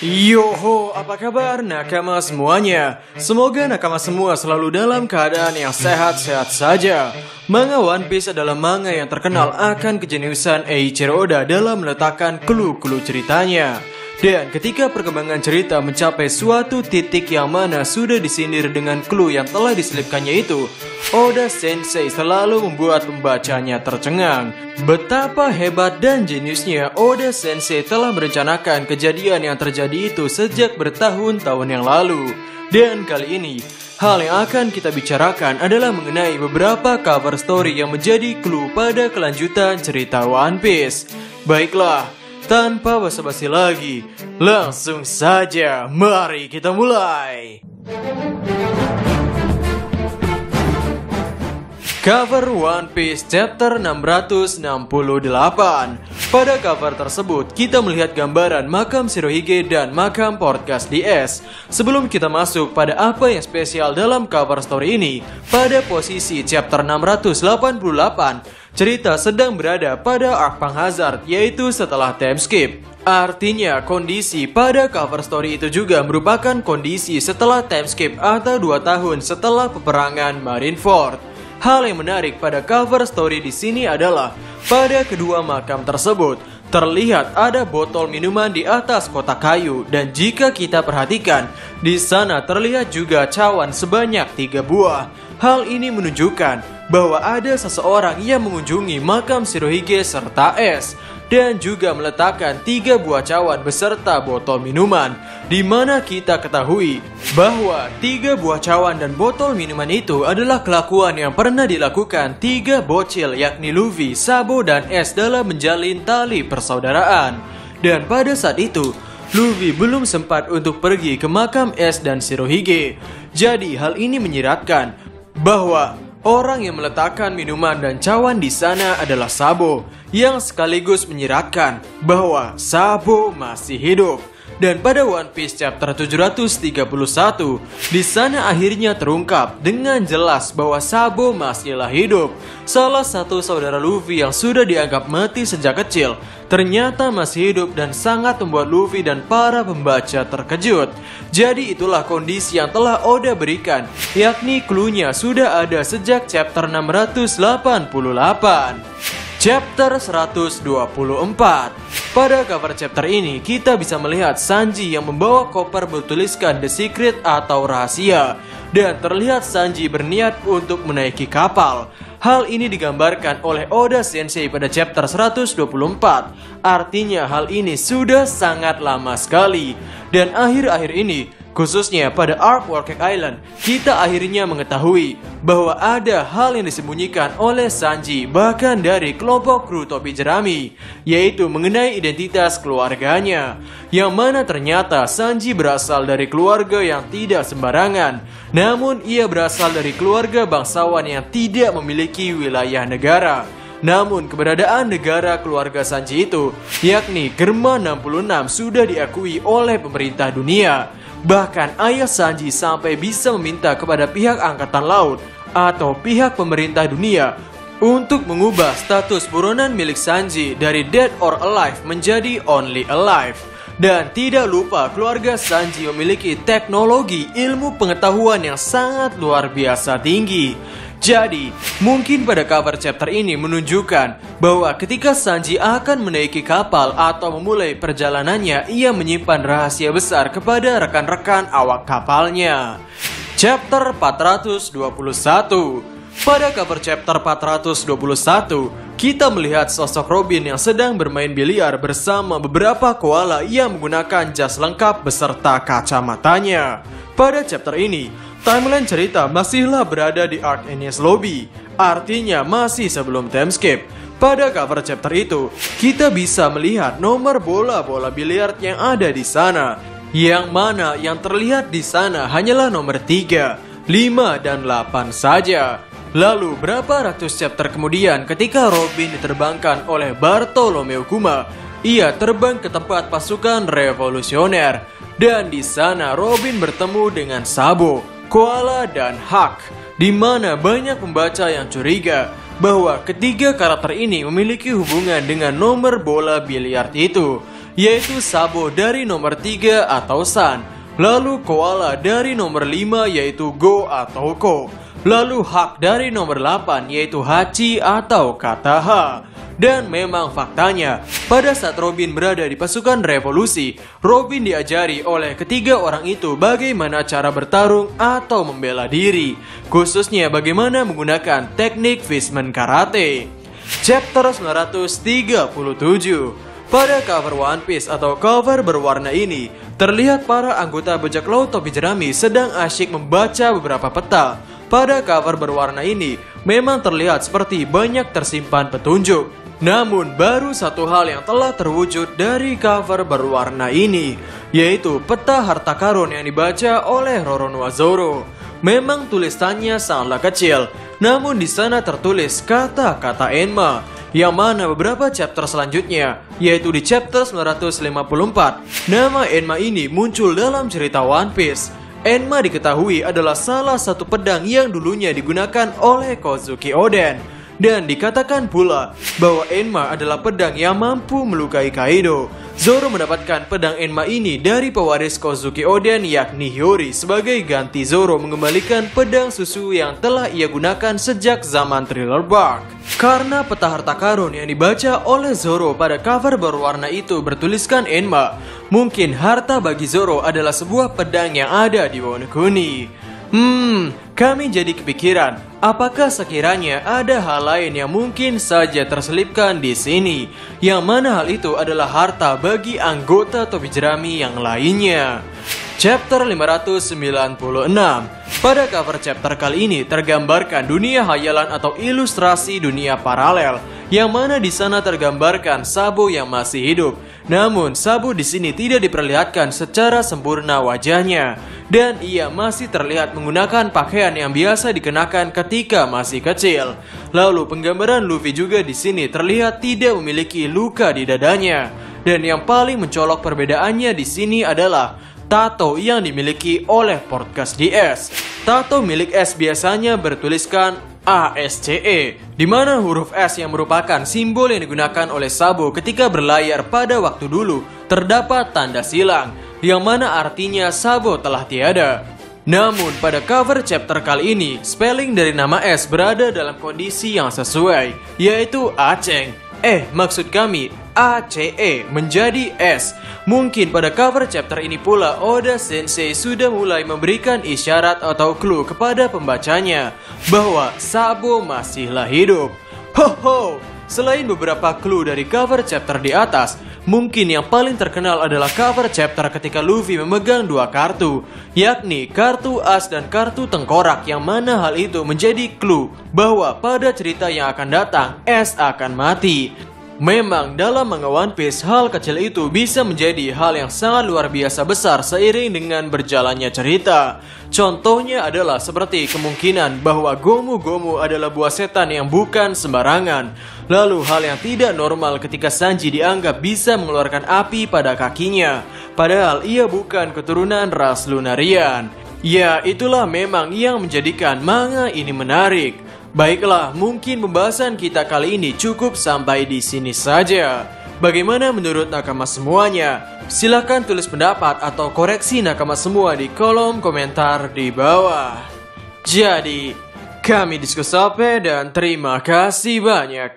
Yoho, apa kabar nakama semuanya? Semoga nakama semua selalu dalam keadaan yang sehat-sehat saja. Manga One Piece adalah manga yang terkenal akan kejeniusan Eiichiro Oda dalam meletakkan clue-clue ceritanya. Dan ketika perkembangan cerita mencapai suatu titik yang mana sudah disindir dengan clue yang telah diselipkannya itu, Oda Sensei selalu membuat pembacanya tercengang. Betapa hebat dan jeniusnya Oda Sensei telah merencanakan kejadian yang terjadi itu sejak bertahun-tahun yang lalu. Dan kali ini, hal yang akan kita bicarakan adalah mengenai beberapa cover story yang menjadi clue pada kelanjutan cerita One Piece. Baiklah, tanpa basa-basi lagi, langsung saja mari kita mulai. Cover One Piece Chapter 668. Pada cover tersebut, kita melihat gambaran makam Shirohige dan makam Portgas DS. Sebelum kita masuk pada apa yang spesial dalam cover story ini, pada posisi Chapter 688, cerita sedang berada pada arc Panghazard, yaitu setelah time skip. Artinya, kondisi pada cover story itu juga merupakan kondisi setelah time skip atau 2 tahun setelah peperangan Marineford. Hal yang menarik pada cover story di sini adalah pada kedua makam tersebut terlihat ada botol minuman di atas kotak kayu, dan jika kita perhatikan di sana terlihat juga cawan sebanyak 3 buah. Hal ini menunjukkan bahwa ada seseorang yang mengunjungi makam Shirohige serta Es dan juga meletakkan 3 buah cawan beserta botol minuman, di mana kita ketahui bahwa 3 buah cawan dan botol minuman itu adalah kelakuan yang pernah dilakukan 3 bocil, yakni Luffy, Sabo, dan Es dalam menjalin tali persaudaraan. Dan pada saat itu, Luffy belum sempat untuk pergi ke makam Es dan Shirohige. Jadi hal ini menyiratkan bahwa orang yang meletakkan minuman dan cawan di sana adalah Sabo, yang sekaligus menyiratkan bahwa Sabo masih hidup. Dan pada One Piece Chapter 731, di sana akhirnya terungkap dengan jelas bahwa Sabo masihlah hidup. Salah satu saudara Luffy yang sudah dianggap mati sejak kecil ternyata masih hidup dan sangat membuat Luffy dan para pembaca terkejut. Jadi itulah kondisi yang telah Oda berikan, yakni clue-nya sudah ada sejak chapter 688. Chapter 124. Pada cover chapter ini, kita bisa melihat Sanji yang membawa koper bertuliskan The Secret atau rahasia, dan terlihat Sanji berniat untuk menaiki kapal. Hal ini digambarkan oleh Oda Sensei pada chapter 124. Artinya hal ini sudah sangat lama sekali. Dan akhir-akhir ini, khususnya pada arc Whole Cake Island, kita akhirnya mengetahui bahwa ada hal yang disembunyikan oleh Sanji, bahkan dari kelompok kru topi jerami, yaitu mengenai identitas keluarganya, yang mana ternyata Sanji berasal dari keluarga yang tidak sembarangan, namun ia berasal dari keluarga bangsawan yang tidak memiliki wilayah negara. Namun keberadaan negara keluarga Sanji itu, yakni Germa 66, sudah diakui oleh pemerintah dunia. Bahkan ayah Sanji sampai bisa meminta kepada pihak angkatan laut atau pihak pemerintah dunia untuk mengubah status buronan milik Sanji dari dead or alive menjadi only alive. Dan tidak lupa, keluarga Sanji memiliki teknologi ilmu pengetahuan yang sangat luar biasa tinggi. Jadi, mungkin pada cover chapter ini menunjukkan bahwa ketika Sanji akan menaiki kapal atau memulai perjalanannya, ia menyimpan rahasia besar kepada rekan-rekan awak kapalnya. Chapter 421. Pada cover chapter 421, kita melihat sosok Robin yang sedang bermain biliar bersama beberapa koala yang menggunakan jas lengkap beserta kacamatanya. Pada chapter ini, timeline cerita masihlah berada di arc Enies Lobby, artinya masih sebelum time skip. Pada cover chapter itu, kita bisa melihat nomor bola-bola biliar yang ada di sana, yang mana yang terlihat di sana hanyalah nomor 3, 5, dan 8 saja. Lalu berapa ratus chapter kemudian, ketika Robin diterbangkan oleh Bartolomeu Kuma, ia terbang ke tempat pasukan revolusioner, dan di sana Robin bertemu dengan Sabo, Koala, dan Hak, di mana banyak pembaca yang curiga bahwa ketiga karakter ini memiliki hubungan dengan nomor bola biliar itu. yaitu Sabo dari nomor 3 atau San. Lalu Koala dari nomor 5 yaitu Go atau Ko. Lalu Hak dari nomor 8 yaitu Hachi atau kata H. Dan memang faktanya, pada saat Robin berada di pasukan revolusi, Robin diajari oleh ketiga orang itu bagaimana cara bertarung atau membela diri, khususnya bagaimana menggunakan teknik Fishman Karate. Chapter 937. Pada cover One Piece atau cover berwarna ini, terlihat para anggota bajak laut topi jerami sedang asyik membaca beberapa peta. Pada cover berwarna ini, memang terlihat seperti banyak tersimpan petunjuk. Namun baru satu hal yang telah terwujud dari cover berwarna ini, yaitu peta harta karun yang dibaca oleh Roronoa Zoro. Memang tulisannya sangatlah kecil, namun di sana tertulis kata-kata Enma, yang mana beberapa chapter selanjutnya, yaitu di chapter 954, nama Enma ini muncul dalam cerita One Piece. Enma diketahui adalah salah satu pedang yang dulunya digunakan oleh Kozuki Oden. Dan dikatakan pula bahwa Enma adalah pedang yang mampu melukai Kaido. Zoro mendapatkan pedang Enma ini dari pewaris Kozuki Oden yakni Hiyori sebagai ganti Zoro mengembalikan pedang susu yang telah ia gunakan sejak zaman Thriller Bark. Karena peta harta karun yang dibaca oleh Zoro pada cover berwarna itu bertuliskan Enma, mungkin harta bagi Zoro adalah sebuah pedang yang ada di Wano Kuni. Kami jadi kepikiran, apakah sekiranya ada hal lain yang mungkin saja terselipkan di sini, yang mana hal itu adalah harta bagi anggota topi jerami yang lainnya. Chapter 596. Pada cover chapter kali ini tergambarkan dunia hayalan atau ilustrasi dunia paralel, yang mana di sana tergambarkan Sabo yang masih hidup. Namun Sabo di sini tidak diperlihatkan secara sempurna wajahnya, dan ia masih terlihat menggunakan pakaian yang biasa dikenakan ketika masih kecil. Lalu penggambaran Luffy juga di sini terlihat tidak memiliki luka di dadanya, dan yang paling mencolok perbedaannya di sini adalah tato yang dimiliki oleh Podcast DS. Tato milik S biasanya bertuliskan ASCE, di mana huruf S yang merupakan simbol yang digunakan oleh Sabo ketika berlayar pada waktu dulu terdapat tanda silang, yang mana artinya Sabo telah tiada. Namun pada cover chapter kali ini, spelling dari nama S berada dalam kondisi yang sesuai, yaitu Aceng. Maksud kami ACE menjadi S. Mungkin pada cover chapter ini pula Oda Sensei sudah mulai memberikan isyarat atau clue kepada pembacanya bahwa Sabo masihlah hidup. Selain beberapa clue dari cover chapter di atas, mungkin yang paling terkenal adalah cover chapter ketika Luffy memegang dua kartu, yakni kartu as dan kartu tengkorak, yang mana hal itu menjadi clue bahwa pada cerita yang akan datang S akan mati. Memang dalam manga One Piece, hal kecil itu bisa menjadi hal yang sangat luar biasa besar seiring dengan berjalannya cerita. Contohnya adalah seperti kemungkinan bahwa Gomu-Gomu adalah buah setan yang bukan sembarangan. Lalu hal yang tidak normal ketika Sanji dianggap bisa mengeluarkan api pada kakinya, padahal ia bukan keturunan ras Lunarian. Ya, itulah memang yang menjadikan manga ini menarik. Baiklah, mungkin pembahasan kita kali ini cukup sampai di sini saja. Bagaimana menurut nakama semuanya? Silahkan tulis pendapat atau koreksi nakama semua di kolom komentar di bawah. Jadi, kami Diskusope dan terima kasih banyak.